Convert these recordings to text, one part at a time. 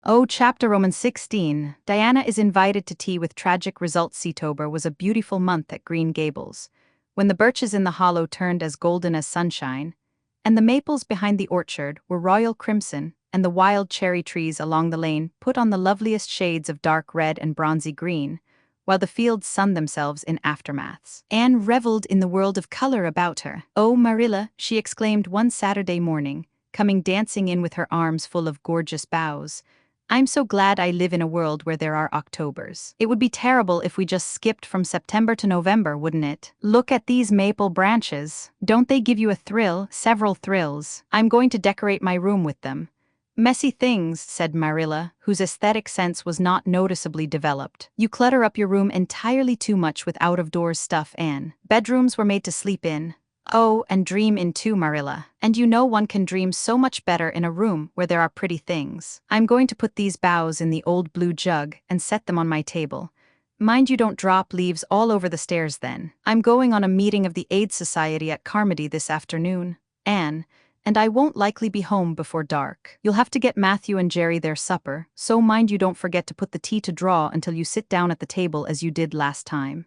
Oh, chapter Roman 16. Diana is invited to tea with tragic results. October was a beautiful month at Green Gables, when the birches in the hollow turned as golden as sunshine, and the maples behind the orchard were royal crimson, and the wild cherry trees along the lane put on the loveliest shades of dark red and bronzy green, while the fields sunned themselves in aftermaths. Anne reveled in the world of color about her. "Oh, Marilla," she exclaimed one Saturday morning, coming dancing in with her arms full of gorgeous boughs, "I'm so glad I live in a world where there are Octobers. It would be terrible if we just skipped from September to November, wouldn't it? Look at these maple branches. Don't they give you a thrill? Several thrills. I'm going to decorate my room with them." "Messy things," said Marilla, whose aesthetic sense was not noticeably developed. "You clutter up your room entirely too much with out-of-doors stuff, Anne. Bedrooms were made to sleep in. Oh, and dream in too, Marilla. And you know one can dream so much better in a room where there are pretty things. I'm going to put these boughs in the old blue jug and set them on my table. Mind you don't drop leaves all over the stairs then. I'm going on a meeting of the Aid Society at Carmody this afternoon, Anne, and I won't likely be home before dark. You'll have to get Matthew and Jerry their supper, so mind you don't forget to put the tea to draw until you sit down at the table as you did last time."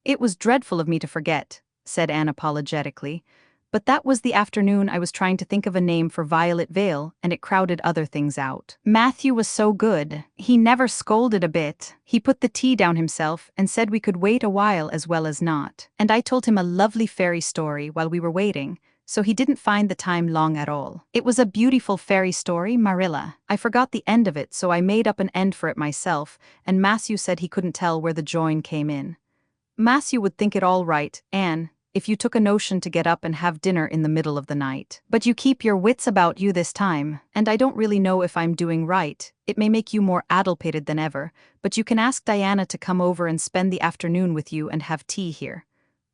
"It was dreadful of me to forget," said Anne apologetically, "but that was the afternoon I was trying to think of a name for Violet Vale, and it crowded other things out. Matthew was so good. He never scolded a bit. He put the tea down himself and said we could wait a while as well as not. And I told him a lovely fairy story while we were waiting, so he didn't find the time long at all. It was a beautiful fairy story, Marilla. I forgot the end of it, so I made up an end for it myself, and Matthew said he couldn't tell where the join came in." "Matthew would think it all right, Anne, if you took a notion to get up and have dinner in the middle of the night. But you keep your wits about you this time, and I don't really know if I'm doing right. It may make you more addlepated than ever, but you can ask Diana to come over and spend the afternoon with you and have tea here."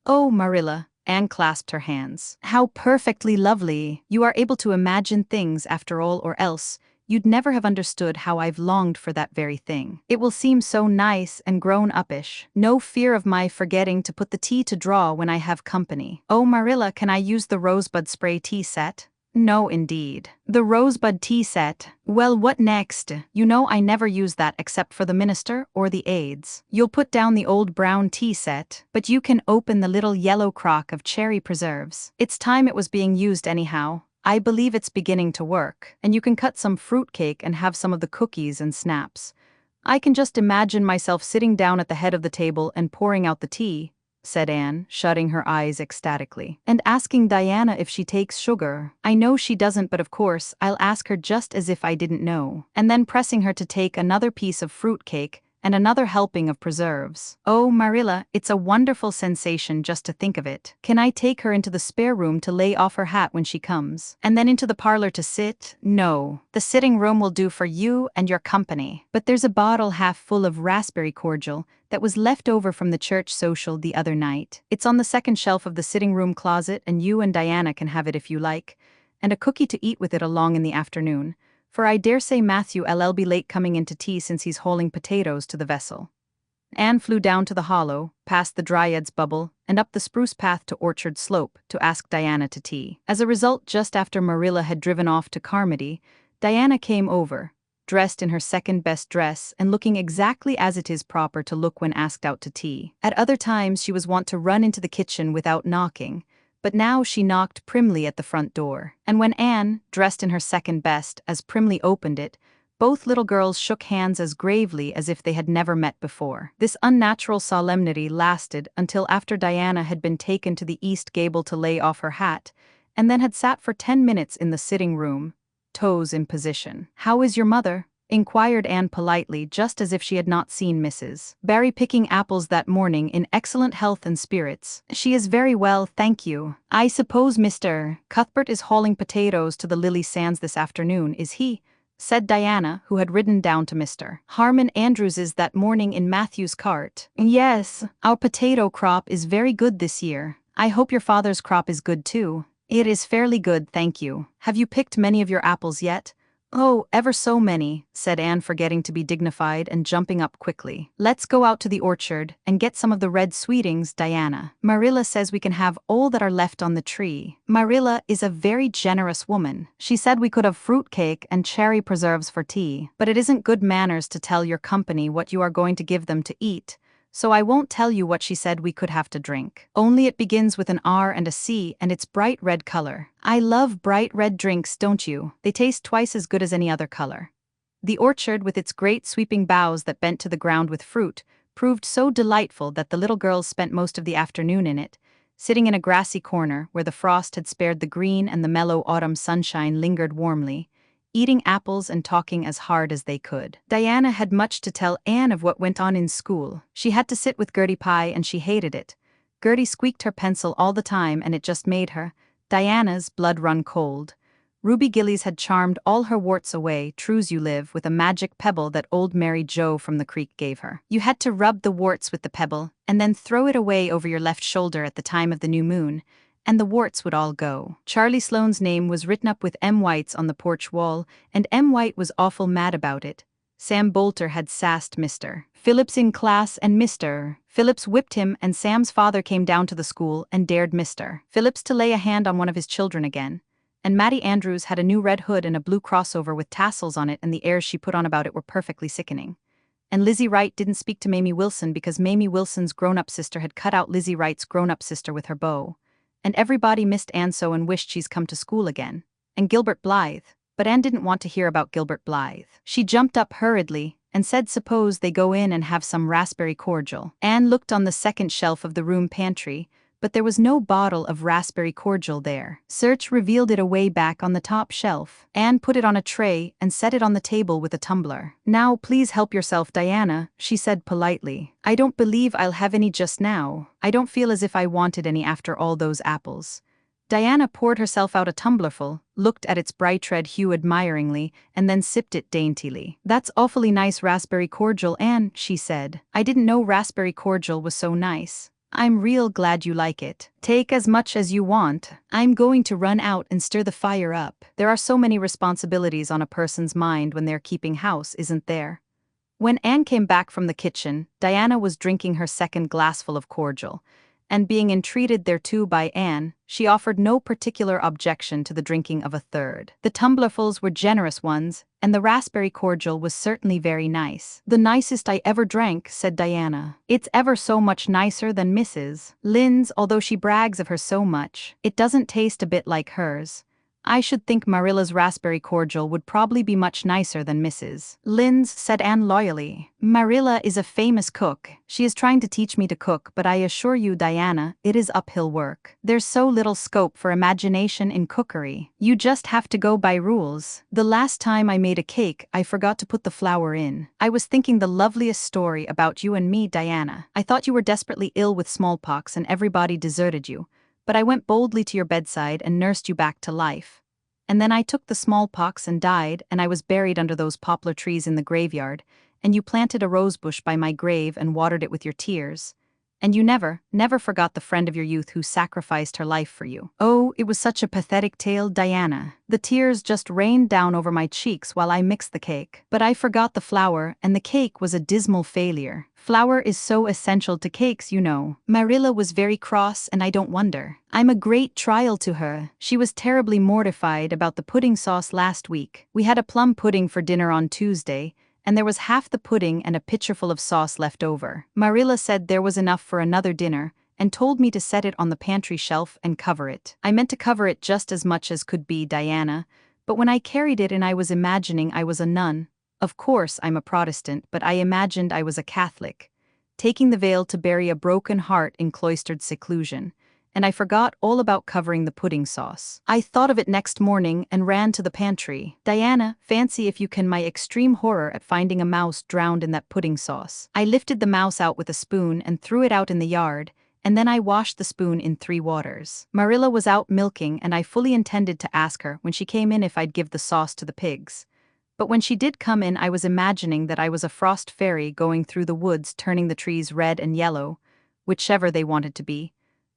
"Oh, Marilla," Anne clasped her hands. "How perfectly lovely. You are able to imagine things after all, or else you'd never have understood how I've longed for that very thing. It will seem so nice and grown-uppish. No fear of my forgetting to put the tea to draw when I have company. Oh, Marilla, can I use the rosebud spray tea set?" "No, indeed. The rosebud tea set. Well, what next? You know I never use that except for the minister or the aides. You'll put down the old brown tea set, but you can open the little yellow crock of cherry preserves. It's time it was being used anyhow. I believe it's beginning to work, and you can cut some fruitcake and have some of the cookies and snaps. I can just imagine myself sitting down at the head of the table and pouring out the tea," said Anne, shutting her eyes ecstatically, "and asking Diana if she takes sugar. I know she doesn't, but of course I'll ask her just as if I didn't know. And then pressing her to take another piece of fruitcake and another helping of preserves. Oh, Marilla, it's a wonderful sensation just to think of it. Can I take her into the spare room to lay off her hat when she comes? And then into the parlor to sit? No. The sitting room will do for you and your company. But there's a bottle half full of raspberry cordial that was left over from the church social the other night. It's on the second shelf of the sitting room closet, and you and Diana can have it if you like. And a cookie to eat with it along in the afternoon. For I dare say Matthew'll be late coming into tea since he's hauling potatoes to the vessel." Anne flew down to the hollow, past the Dryad's bubble, and up the spruce path to Orchard Slope to ask Diana to tea. As a result, just after Marilla had driven off to Carmody, Diana came over, dressed in her second-best dress and looking exactly as it is proper to look when asked out to tea. At other times she was wont to run into the kitchen without knocking, but now she knocked primly at the front door. And when Anne, dressed in her second best, as primly opened it, both little girls shook hands as gravely as if they had never met before. This unnatural solemnity lasted until after Diana had been taken to the east gable to lay off her hat, and then had sat for 10 minutes in the sitting room, toes in position. "How is your mother?" inquired Anne politely, just as if she had not seen Mrs. Barry picking apples that morning, in excellent health and spirits. "She is very well, thank you. I suppose Mr. Cuthbert is hauling potatoes to the Lily Sands this afternoon, is he?" said Diana, who had ridden down to Mr. Harmon Andrews's that morning in Matthew's cart. "Yes, our potato crop is very good this year. I hope your father's crop is good too." "It is fairly good, thank you. Have you picked many of your apples yet?" Oh, ever so many, said Anne, forgetting to be dignified and jumping up quickly. Let's go out to the orchard and get some of the red sweetings, Diana. Marilla says we can have all that are left on the tree. Marilla is a very generous woman. She said we could have fruit cake and cherry preserves for tea, but it isn't good manners to tell your company what you are going to give them to eat. So I won't tell you what she said we could have to drink. Only it begins with an R and a C and it's bright red color. I love bright red drinks, don't you? They taste twice as good as any other color. The orchard, with its great sweeping boughs that bent to the ground with fruit, proved so delightful that the little girls spent most of the afternoon in it, sitting in a grassy corner where the frost had spared the green and the mellow autumn sunshine lingered warmly, eating apples and talking as hard as they could. Diana had much to tell Anne of what went on in school. She had to sit with Gertie Pye and she hated it. Gertie squeaked her pencil all the time and it just made her, Diana's, blood run cold. Ruby Gillies had charmed all her warts away, true's you live, with a magic pebble that old Mary Joe from the creek gave her. You had to rub the warts with the pebble, and then throw it away over your left shoulder at the time of the new moon, and the warts would all go. Charlie Sloane's name was written up with M. White's on the porch wall, and M. White was awful mad about it. Sam Bolter had sassed Mr. Phillips in class, and Mr. Phillips whipped him, and Sam's father came down to the school and dared Mr. Phillips to lay a hand on one of his children again. And Mattie Andrews had a new red hood and a blue crossover with tassels on it, and the airs she put on about it were perfectly sickening. And Lizzie Wright didn't speak to Mamie Wilson because Mamie Wilson's grown-up sister had cut out Lizzie Wright's grown-up sister with her bow. And everybody missed Anne so and wished she's come to school again. And Gilbert Blythe. But Anne didn't want to hear about Gilbert Blythe. She jumped up hurriedly and said suppose they go in and have some raspberry cordial. Anne looked on the second shelf of the room pantry, but there was no bottle of raspberry cordial there. Search revealed it away back on the top shelf. Anne put it on a tray and set it on the table with a tumbler. Now please help yourself, Diana, she said politely. I don't believe I'll have any just now. I don't feel as if I wanted any after all those apples. Diana poured herself out a tumblerful, looked at its bright red hue admiringly, and then sipped it daintily. That's awfully nice raspberry cordial, Anne, she said. I didn't know raspberry cordial was so nice. I'm real glad you like it. Take as much as you want. I'm going to run out and stir the fire up. There are so many responsibilities on a person's mind when they're keeping house, isn't there? When Anne came back from the kitchen, Diana was drinking her second glassful of cordial, and being entreated thereto by Anne, she offered no particular objection to the drinking of a third. The tumblerfuls were generous ones, and the raspberry cordial was certainly very nice. The nicest I ever drank, said Diana. It's ever so much nicer than Mrs. Lynde's, although she brags of her so much. It doesn't taste a bit like hers. I should think Marilla's raspberry cordial would probably be much nicer than Mrs. Lynde's, said Anne loyally. Marilla is a famous cook. She is trying to teach me to cook, but I assure you, Diana, it is uphill work. There's so little scope for imagination in cookery. You just have to go by rules. The last time I made a cake, I forgot to put the flour in. I was thinking the loveliest story about you and me, Diana. I thought you were desperately ill with smallpox and everybody deserted you. But I went boldly to your bedside and nursed you back to life. And then I took the smallpox and died, and I was buried under those poplar trees in the graveyard, and you planted a rosebush by my grave and watered it with your tears. And you never forgot the friend of your youth who sacrificed her life for you. Oh, it was such a pathetic tale, Diana. The tears just rained down over my cheeks while I mixed the cake. But I forgot the flour, and the cake was a dismal failure. Flour is so essential to cakes, you know. Marilla was very cross, and I don't wonder. I'm a great trial to her. She was terribly mortified about the pudding sauce last week. We had a plum pudding for dinner on Tuesday, and there was half the pudding and a pitcherful of sauce left over. Marilla said there was enough for another dinner, and told me to set it on the pantry shelf and cover it. I meant to cover it just as much as could be, Diana, but when I carried it and I was imagining I was a nun, of course I'm a Protestant, but I imagined I was a Catholic, taking the veil to bury a broken heart in cloistered seclusion, and I forgot all about covering the pudding sauce. I thought of it next morning and ran to the pantry. Diana, fancy if you can my extreme horror at finding a mouse drowned in that pudding sauce. I lifted the mouse out with a spoon and threw it out in the yard, and then I washed the spoon in 3 waters. Marilla was out milking, and I fully intended to ask her when she came in if I'd give the sauce to the pigs. But when she did come in, I was imagining that I was a frost fairy going through the woods turning the trees red and yellow, whichever they wanted to be.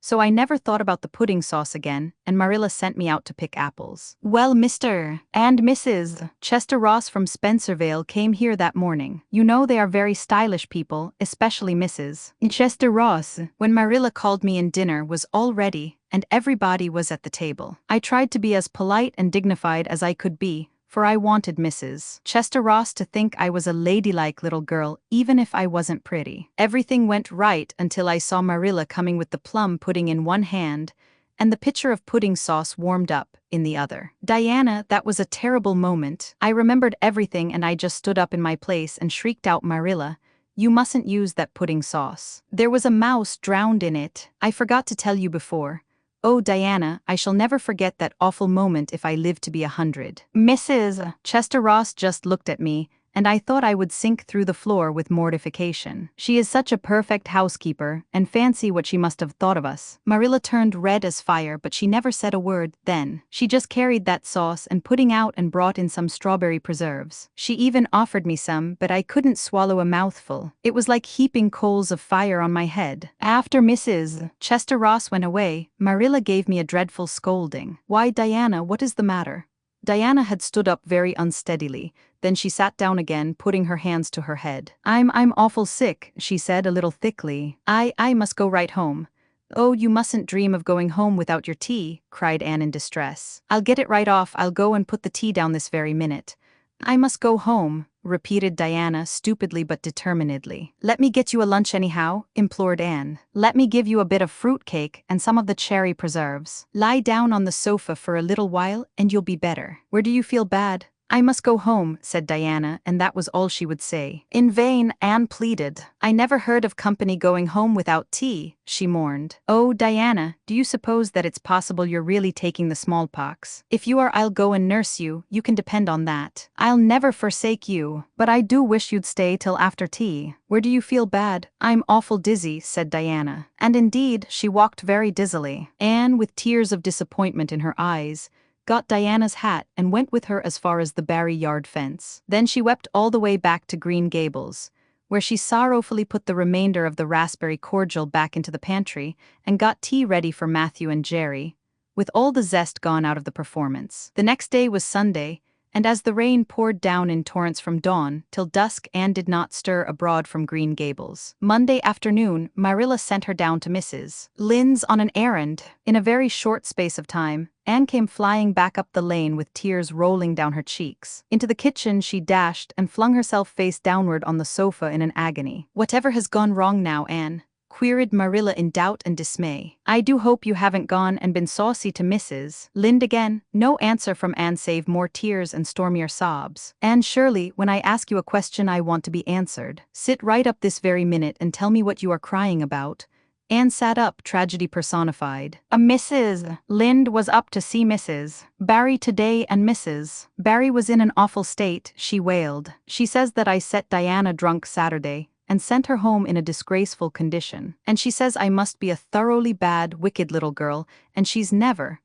So I never thought about the pudding sauce again, and Marilla sent me out to pick apples. Well, Mr. and Mrs. Chester Ross from Spencervale came here that morning. You know they are very stylish people, especially Mrs. Chester Ross. When Marilla called me in, dinner was all ready, and everybody was at the table. I tried to be as polite and dignified as I could be, for I wanted Mrs. Chester Ross to think I was a ladylike little girl, even if I wasn't pretty. Everything went right until I saw Marilla coming with the plum pudding in one hand and the pitcher of pudding sauce warmed up in the other. Diana, that was a terrible moment. I remembered everything and I just stood up in my place and shrieked out, Marilla, you mustn't use that pudding sauce. There was a mouse drowned in it. I forgot to tell you before. Oh, Diana, I shall never forget that awful moment if I live to be 100. Mrs. Chester Ross just looked at me, and I thought I would sink through the floor with mortification. She is such a perfect housekeeper, and fancy what she must have thought of us. Marilla turned red as fire, but she never said a word then. She just carried that sauce and pudding out and brought in some strawberry preserves. She even offered me some, but I couldn't swallow a mouthful. It was like heaping coals of fire on my head. After Mrs. Chester Ross went away, Marilla gave me a dreadful scolding. Why, Diana, what is the matter? Diana had stood up very unsteadily. Then she sat down again, putting her hands to her head. I'm awful sick, she said a little thickly. I must go right home. Oh, you mustn't dream of going home without your tea, cried Anne in distress. I'll get it right off. I'll go and put the tea down this very minute. I must go home, repeated Diana stupidly but determinedly. Let me get you a lunch anyhow, implored Anne. Let me give you a bit of fruit cake and some of the cherry preserves. Lie down on the sofa for a little while and you'll be better. Where do you feel bad? I must go home, said Diana, and that was all she would say. In vain, Anne pleaded. I never heard of company going home without tea, she mourned. Oh, Diana, do you suppose that it's possible you're really taking the smallpox? If you are, I'll go and nurse you, you can depend on that. I'll never forsake you, but I do wish you'd stay till after tea. Where do you feel bad? I'm awful dizzy, said Diana. And indeed, she walked very dizzily. Anne, with tears of disappointment in her eyes, got Diana's hat and went with her as far as the Barry yard fence. Then she wept all the way back to Green Gables, where she sorrowfully put the remainder of the raspberry cordial back into the pantry and got tea ready for Matthew and Jerry, with all the zest gone out of the performance. The next day was Sunday, and as the rain poured down in torrents from dawn till dusk, Anne did not stir abroad from Green Gables. Monday afternoon, Marilla sent her down to Mrs. Lynde's on an errand. In a very short space of time, Anne came flying back up the lane with tears rolling down her cheeks. Into the kitchen she dashed and flung herself face downward on the sofa in an agony. Whatever has gone wrong now, Anne? Queried Marilla in doubt and dismay. I do hope you haven't gone and been saucy to Mrs. Lynde again. No answer from Anne save more tears and stormier sobs. Anne Shirley, when I ask you a question I want to be answered. Sit right up this very minute and tell me what you are crying about. Anne sat up, tragedy personified. A Mrs. Lynde was up to see Mrs. Barry today, and Mrs. Barry was in an awful state, she wailed. She says that I set Diana drunk Saturday and sent her home in a disgraceful condition. And she says I must be a thoroughly bad, wicked little girl, and she's never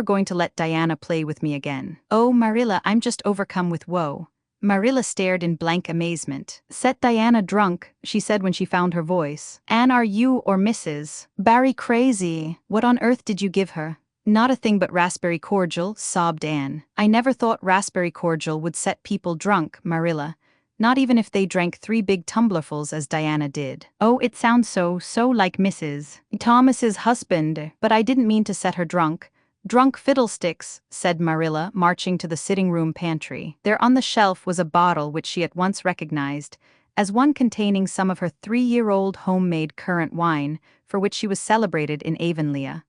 going to let Diana play with me again. Oh, Marilla, I'm just overcome with woe. Marilla stared in blank amazement. Set Diana drunk, she said when she found her voice. Anne, are you or Mrs. Barry crazy? What on earth did you give her? Not a thing but raspberry cordial, sobbed Anne. I never thought raspberry cordial would set people drunk, Marilla. Not even if they drank 3 big tumblerfuls as Diana did. Oh, it sounds so like Mrs. Thomas's husband, but I didn't mean to set her drunk. Drunk fiddlesticks, said Marilla, marching to the sitting-room pantry. There on the shelf was a bottle which she at once recognized as one containing some of her 3-year-old homemade currant wine, for which she was celebrated in Avonlea.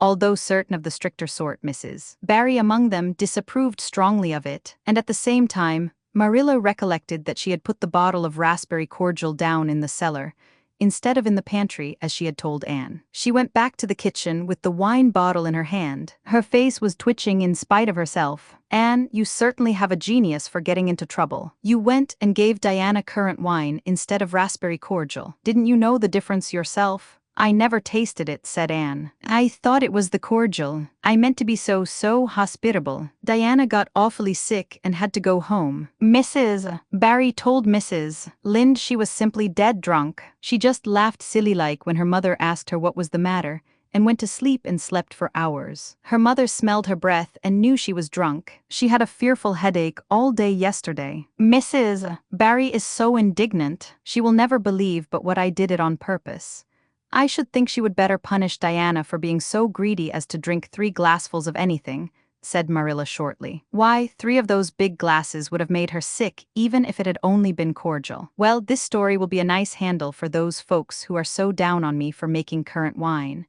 Although certain of the stricter sort, Mrs. Barry among them disapproved strongly of it, and at the same time, Marilla recollected that she had put the bottle of raspberry cordial down in the cellar, instead of in the pantry as she had told Anne. She went back to the kitchen with the wine bottle in her hand. Her face was twitching in spite of herself. Anne, you certainly have a genius for getting into trouble. You went and gave Diana currant wine instead of raspberry cordial. Didn't you know the difference yourself? I never tasted it, said Anne. I thought it was the cordial. I meant to be so hospitable. Diana got awfully sick and had to go home. Mrs. Barry told Mrs. Lynde she was simply dead drunk. She just laughed silly-like when her mother asked her what was the matter, and went to sleep and slept for hours. Her mother smelled her breath and knew she was drunk. She had a fearful headache all day yesterday. Mrs. Barry is so indignant. She will never believe but what I did it on purpose. I should think she would better punish Diana for being so greedy as to drink 3 glassfuls of anything, said Marilla shortly. Why, 3 of those big glasses would have made her sick even if it had only been cordial. Well, this story will be a nice handle for those folks who are so down on me for making currant wine.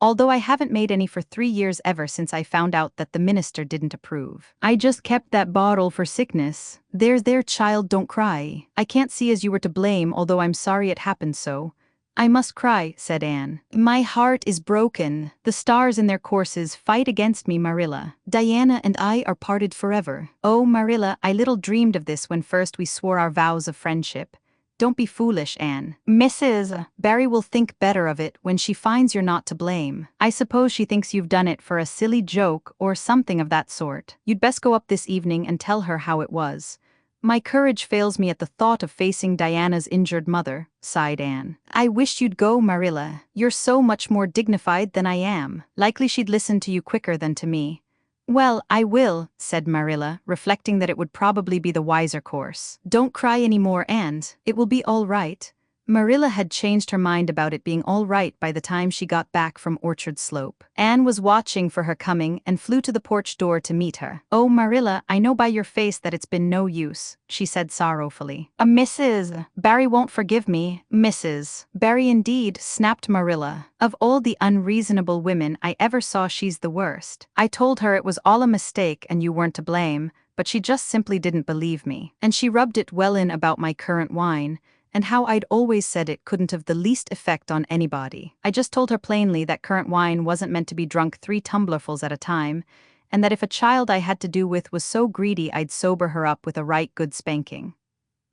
Although I haven't made any for 3 years ever since I found out that the minister didn't approve. I just kept that bottle for sickness. There, child, don't cry. I can't see as you were to blame, although I'm sorry it happened so. I must cry, said Anne. My heart is broken. The stars in their courses fight against me, Marilla. Diana and I are parted forever. Oh, Marilla, I little dreamed of this when first we swore our vows of friendship. Don't be foolish, Anne. Mrs. Barry will think better of it when she finds you're not to blame. I suppose she thinks you've done it for a silly joke or something of that sort. You'd best go up this evening and tell her how it was. My courage fails me at the thought of facing Diana's injured mother, sighed Anne. I wish you'd go, Marilla. You're so much more dignified than I am. Likely she'd listen to you quicker than to me. Well, I will, said Marilla, reflecting that it would probably be the wiser course. Don't cry any more, and it will be all right. Marilla had changed her mind about it being all right by the time she got back from Orchard Slope. Anne was watching for her coming and flew to the porch door to meet her. Oh, Marilla, I know by your face that it's been no use, she said sorrowfully. Mrs. Barry won't forgive me. Mrs. Barry indeed, snapped Marilla. Of all the unreasonable women I ever saw, she's the worst. I told her it was all a mistake and you weren't to blame, but she just simply didn't believe me. And she rubbed it well in about my currant wine, and how I'd always said it couldn't have the least effect on anybody. I just told her plainly that currant wine wasn't meant to be drunk 3 tumblerfuls at a time, and that if a child I had to do with was so greedy I'd sober her up with a right good spanking.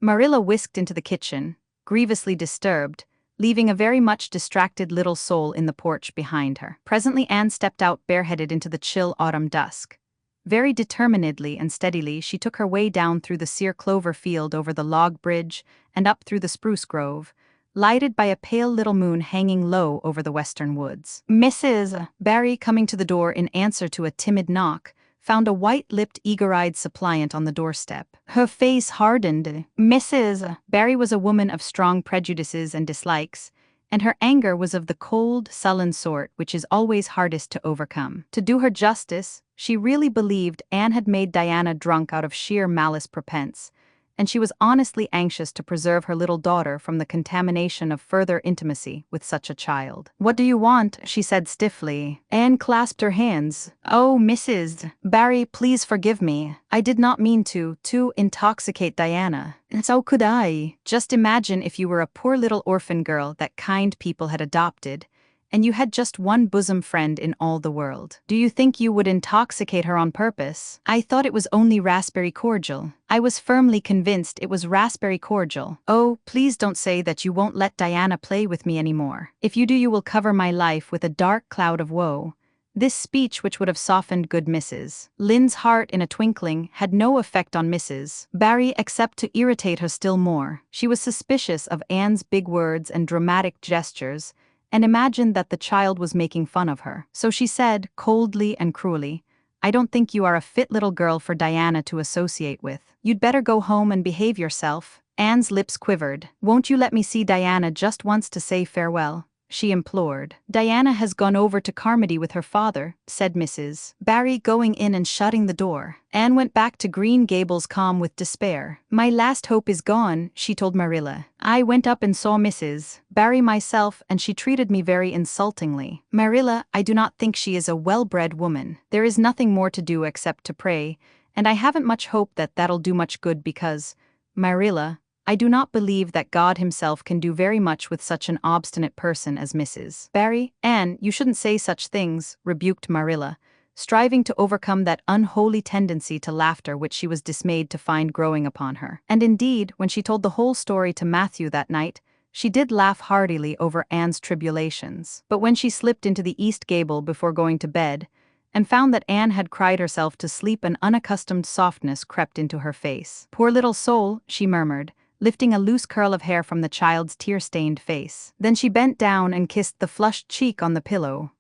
Marilla whisked into the kitchen, grievously disturbed, leaving a very much distracted little soul in the porch behind her. Presently Anne stepped out bareheaded into the chill autumn dusk. Very determinedly and steadily she took her way down through the sere clover field over the log bridge and up through the spruce grove, lighted by a pale little moon hanging low over the western woods. Mrs. Barry, coming to the door in answer to a timid knock, found a white-lipped, eager-eyed suppliant on the doorstep. Her face hardened. Mrs. Barry was a woman of strong prejudices and dislikes, and her anger was of the cold, sullen sort which is always hardest to overcome. To do her justice, she really believed Anne had made Diana drunk out of sheer malice prepense, and she was honestly anxious to preserve her little daughter from the contamination of further intimacy with such a child. What do you want? She said stiffly. Anne clasped her hands. Oh, Mrs. Barry, please forgive me. I did not mean to intoxicate Diana. And so could I. Just imagine if you were a poor little orphan girl that kind people had adopted, and you had just one bosom friend in all the world. Do you think you would intoxicate her on purpose? I thought it was only raspberry cordial. I was firmly convinced it was raspberry cordial. Oh, please don't say that you won't let Diana play with me anymore. If you do, you will cover my life with a dark cloud of woe. This speech, which would have softened good Mrs. Lynde's heart in a twinkling, had no effect on Mrs. Barry except to irritate her still more. She was suspicious of Anne's big words and dramatic gestures, and imagined that the child was making fun of her. So she said, coldly and cruelly, I don't think you are a fit little girl for Diana to associate with. You'd better go home and behave yourself. Anne's lips quivered. Won't you let me see Diana just once to say farewell? She implored. Diana has gone over to Carmody with her father, said Mrs. Barry, going in and shutting the door. Anne went back to Green Gables calm with despair. My last hope is gone, she told Marilla. I went up and saw Mrs. Barry myself, and she treated me very insultingly. Marilla, I do not think she is a well-bred woman. There is nothing more to do except to pray, and I haven't much hope that that'll do much good because, Marilla, I do not believe that God himself can do very much with such an obstinate person as Mrs. Barry. Anne, you shouldn't say such things, rebuked Marilla, striving to overcome that unholy tendency to laughter which she was dismayed to find growing upon her. And indeed, when she told the whole story to Matthew that night, she did laugh heartily over Anne's tribulations. But when she slipped into the east gable before going to bed, and found that Anne had cried herself to sleep, an unaccustomed softness crept into her face. Poor little soul, she murmured, lifting a loose curl of hair from the child's tear-stained face. Then she bent down and kissed the flushed cheek on the pillow.